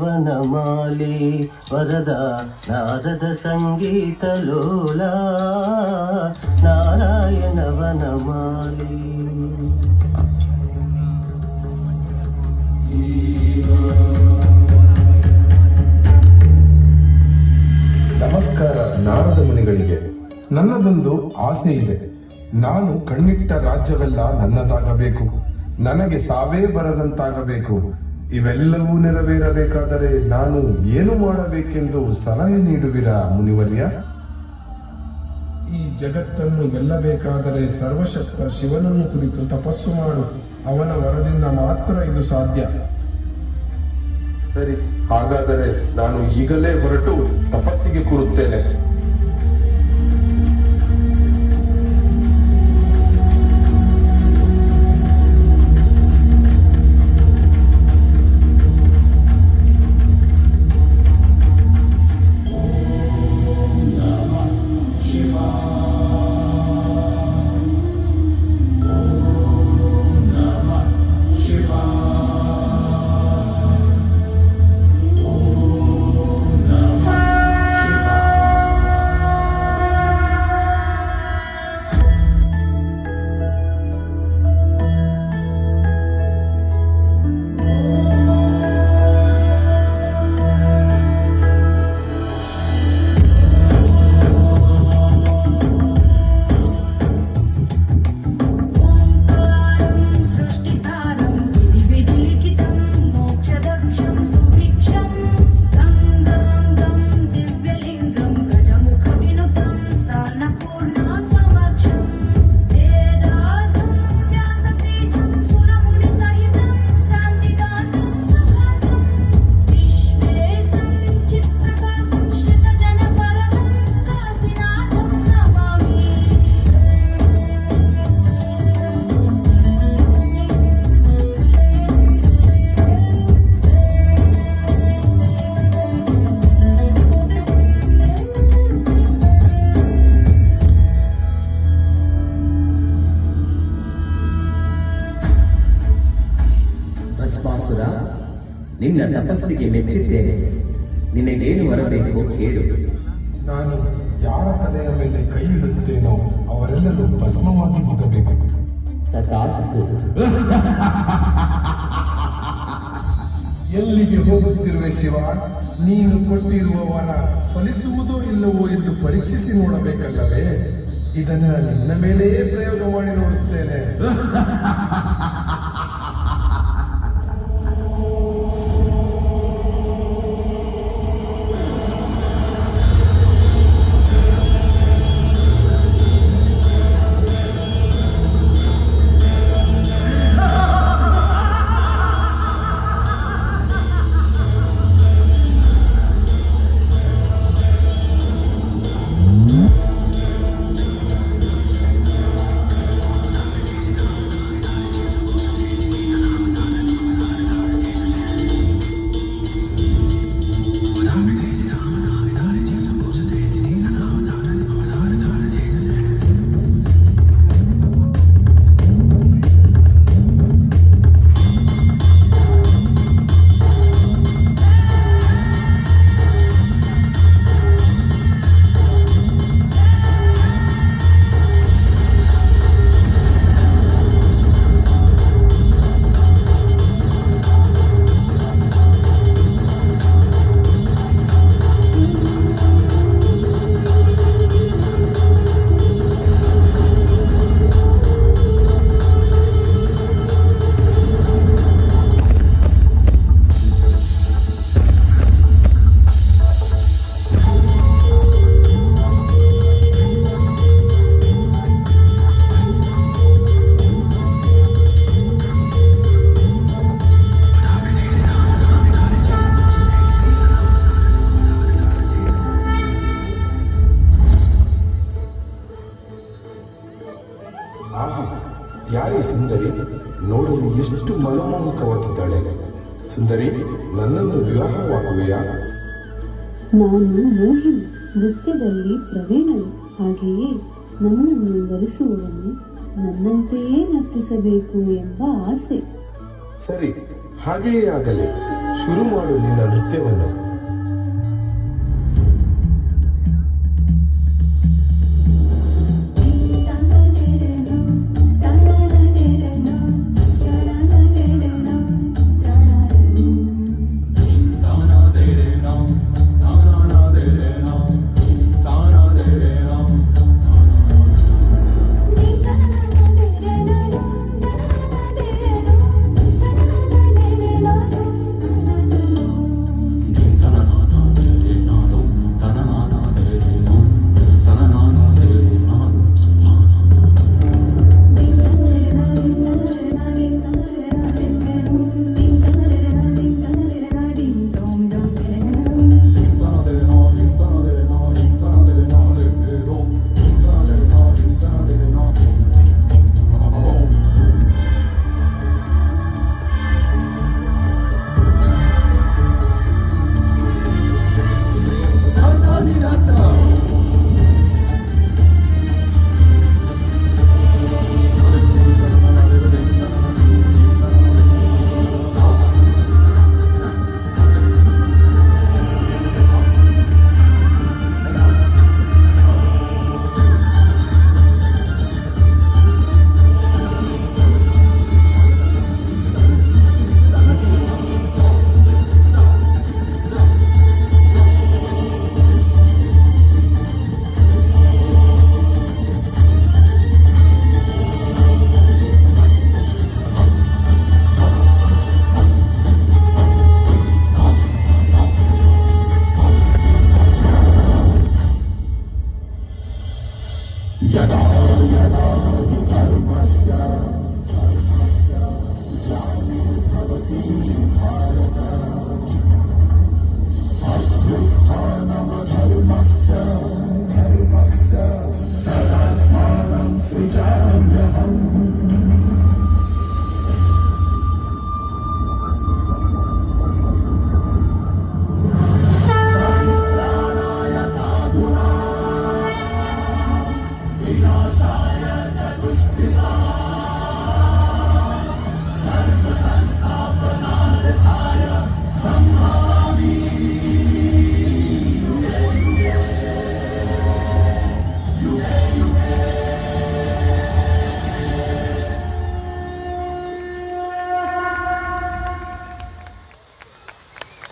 ವನಮಾಲಿ ವರದ ನಾರದ ಸಂಗೀತ ಲೋಲ ನಾರಾಯಣ ವನಮಾಲಿ. ನಮಸ್ಕಾರ ನಾರದ ಮುನಿಗಳಿಗೆ. ನನ್ನದೊಂದು ಆಸೆ ಇದೆ. ನಾನು ಕಣ್ಣಿಟ್ಟ ರಾಜ್ಯವೆಲ್ಲ ನನ್ನದಾಗಬೇಕು. ನನಗೆ ಸಾವೇ ಬರದಂತಾಗಬೇಕು. ಇವೆಲ್ಲವೂ ನೆರವೇರಬೇಕಾದರೆ ನಾನು ಏನು ಮಾಡಬೇಕೆಂದು ಸಲಹೆ ನೀಡುವಿರಾ ಮುನಿವರ್ಯ? ಈ ಜಗತ್ತನ್ನು ಗೆಲ್ಲಬೇಕಾದರೆ ಸರ್ವಶಕ್ತ ಶಿವನನ್ನು ಕುರಿತು ತಪಸ್ಸು ಮಾಡು. ಅವನ ವರದಿಂದ ಮಾತ್ರ ಇದು ಸಾಧ್ಯ. ಸರಿ, ಹಾಗಾದರೆ ನಾನು ಈಗಲೇ ಹೊರಟು ತಪಸ್ಸಿಗೆ ಕೂರುತ್ತೇನೆ. ನಿನ್ನ ತಪಸ್ಸಿಗೆ ಮೆಚ್ಚಿದ್ದೇನೆ. ನಿನಗೇನು ಬರಬೇಕು ಕೇಳು. ನಾನು ಯಾರ ತಲೆಯ ಮೇಲೆ ಕೈ ಇಡುತ್ತೇನೋ ಅವರೆಲ್ಲರೂ ಭಸ್ಮವಾಗಿ ಹೋಗಬೇಕು. ತಥಾಸ್ತು. ಎಲ್ಲಿಗೆ ಹೋಗುತ್ತಿರುವೆ ಶಿವ? ನೀನು ಕೊಟ್ಟಿರುವ ವರ ಫಲಿಸುವುದೋ ಇಲ್ಲವೋ ಎಂದು ಪರೀಕ್ಷಿಸಿ ನೋಡಬೇಕಲ್ಲವೇ? ಇದನ್ನ ನಿನ್ನ ಮೇಲೆಯೇ ಪ್ರಯೋಗ ಮಾಡಿ ನೋಡುತ್ತೇನೆ. ಯಾರೇ ಸುಂದರಿ? ನೋಡಲು ಎಷ್ಟು ಮನಮೋಹಕವಾಗಿದ್ದಾಳೆ. ಸುಂದರಿ, ನನ್ನನ್ನು ವಿವಾಹವಾಗುವೆಯಾ? ನಾನು ಮೋಹಿನಿ, ನೃತ್ಯದಲ್ಲಿ ಪ್ರವೀಣಳು. ಹಾಗೆಯೇ ನನ್ನನ್ನು ವರಿಸುವವನು ನನ್ನಂತೆಯೇ ನರ್ತಿಸಬೇಕು ಎಂಬ ಆಸೆ. ಸರಿ, ಹಾಗೆಯೇ ಆಗಲಿ. ಶುರು ಮಾಡು ನಿನ್ನ ನೃತ್ಯವನ್ನು. Vinášája dušpila.